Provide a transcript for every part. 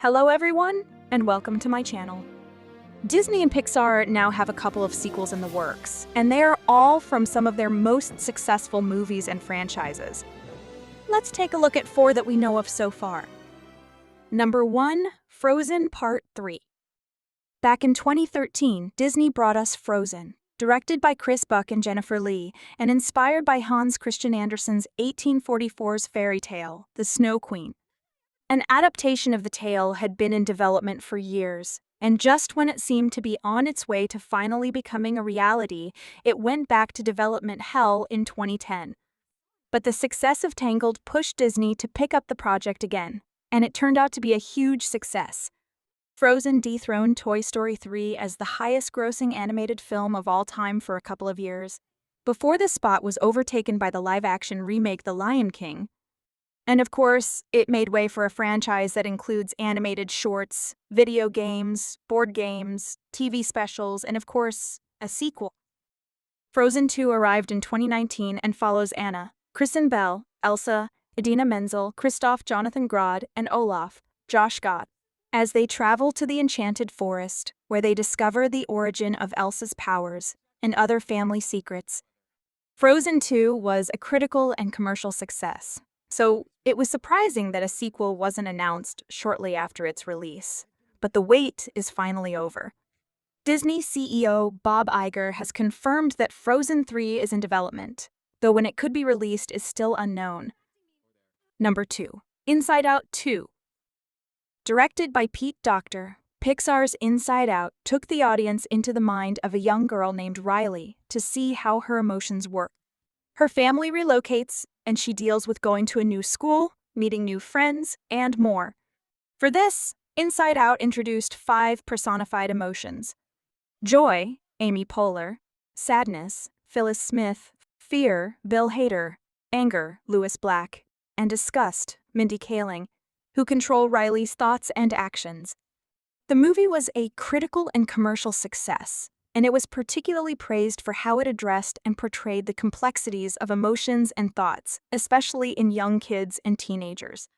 Hello everyone, and welcome to my channel. Disney and Pixar now have a couple of sequels in the works, and they are all from some of their most successful movies and franchises. Let's take a look at 4 that we know of so far. Number 1, Frozen Part 3. Back in 2013, Disney brought us Frozen, directed by Chris Buck and Jennifer Lee, and inspired by Hans Christian Andersen's 1844's fairy tale, The Snow Queen. An adaptation of the tale had been in development for years, and just when it seemed to be on its way to finally becoming a reality, it went back to development hell in 2010. But the success of Tangled pushed Disney to pick up the project again, and it turned out to be a huge success. Frozen dethroned Toy Story 3 as the highest-grossing animated film of all time for a couple of years, before the spot was overtaken by the live-action remake The Lion King. And of course, it made way for a franchise that includes animated shorts, video games, board games, TV specials, and of course, a sequel. Frozen 2 arrived in 2019 and follows Anna, Kristen Bell, Elsa, Idina Menzel, Kristoff Jonathan Grodd, and Olaf, Josh Gad, as they travel to the Enchanted Forest, where they discover the origin of Elsa's powers and other family secrets. Frozen 2 was a critical and commercial success, so it was surprising that a sequel wasn't announced shortly after its release. But the wait is finally over. Disney CEO Bob Iger has confirmed that Frozen 3 is in development, though when it could be released is still unknown. Number 2, Inside Out 2. Directed by Pete Docter, Pixar's Inside Out took the audience into the mind of a young girl named Riley to see how her emotions work. Her family relocates, and she deals with going to a new school, meeting new friends, and more. For this, Inside Out introduced 5 personified emotions: joy, Amy Poehler; sadness, Phyllis Smith; fear, Bill Hader; anger, Lewis Black; and disgust, Mindy Kaling, who control Riley's thoughts and actions. The movie was a critical and commercial success, and it was particularly praised for how it addressed and portrayed the complexities of emotions and thoughts, especially in young kids and teenagers.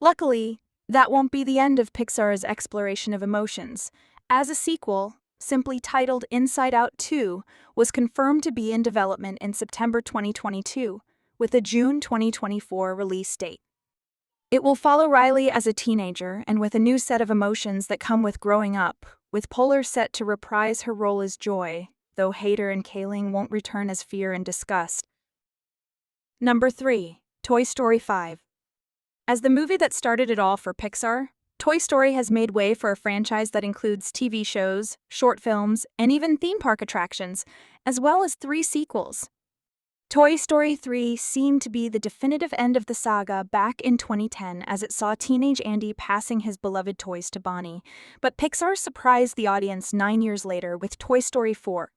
Luckily, that won't be the end of Pixar's exploration of emotions, as a sequel, simply titled Inside Out 2, was confirmed to be in development in September 2022, with a June 2024 release date. It will follow Riley as a teenager and with a new set of emotions that come with growing up, with Poehler set to reprise her role as Joy, though Hader and Kaling won't return as fear and disgust. Number 3, Toy Story 5. As the movie that started it all for Pixar, Toy Story has made way for a franchise that includes TV shows, short films, and even theme park attractions, as well as 3 sequels. Toy Story 3 seemed to be the definitive end of the saga back in 2010 as it saw teenage Andy passing his beloved toys to Bonnie, but Pixar surprised the audience 9 years later with Toy Story 4.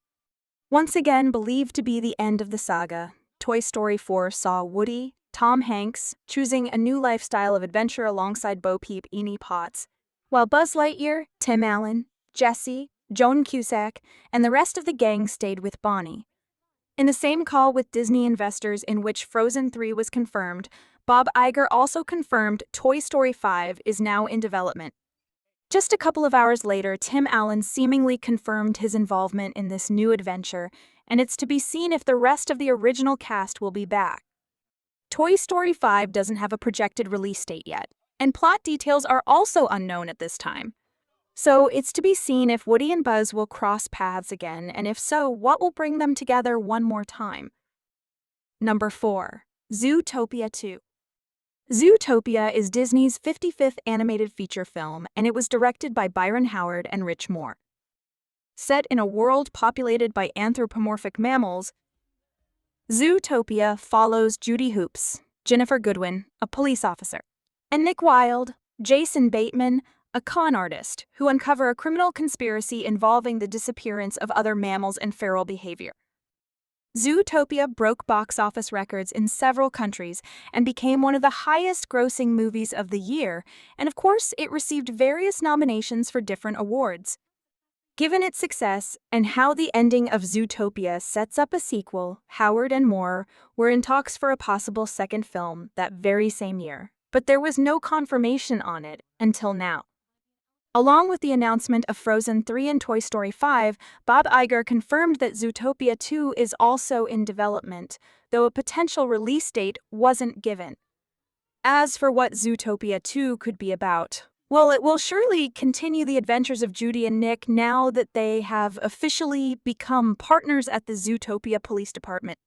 Once again believed to be the end of the saga, Toy Story 4 saw Woody, Tom Hanks, choosing a new lifestyle of adventure alongside Bo Peep, Amy Potts, while Buzz Lightyear, Tim Allen, Jessie, Joan Cusack, and the rest of the gang stayed with Bonnie. In the same call with Disney investors in which Frozen 3 was confirmed, Bob Iger also confirmed Toy Story 5 is now in development. Just a couple of hours later, Tim Allen seemingly confirmed his involvement in this new adventure, and it's to be seen if the rest of the original cast will be back. Toy Story 5 doesn't have a projected release date yet, and plot details are also unknown at this time. So it's to be seen if Woody and Buzz will cross paths again, and if so, what will bring them together one more time. Number 4, Zootopia 2. Zootopia is Disney's 55th animated feature film, and it was directed by Byron Howard and Rich Moore. Set in a world populated by anthropomorphic mammals, Zootopia follows Judy Hoops, Jennifer Goodwin, a police officer, and Nick Wilde, Jason Bateman, a con artist, who uncover a criminal conspiracy involving the disappearance of other mammals and feral behavior. Zootopia broke box office records in several countries and became one of the highest-grossing movies of the year, and of course, it received various nominations for different awards. Given its success and how the ending of Zootopia sets up a sequel, Howard and Moore were in talks for a possible second film that very same year, but there was no confirmation on it until now. Along with the announcement of Frozen 3 and Toy Story 5, Bob Iger confirmed that Zootopia 2 is also in development, though a potential release date wasn't given. As for what Zootopia 2 could be about, well, it will surely continue the adventures of Judy and Nick now that they have officially become partners at the Zootopia Police Department.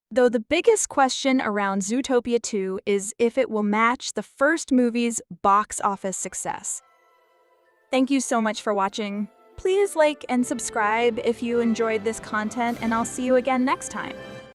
Though the biggest question around Zootopia 2 is if it will match the first movie's box office success. Thank you so much for watching. Please like and subscribe if you enjoyed this content, and I'll see you again next time.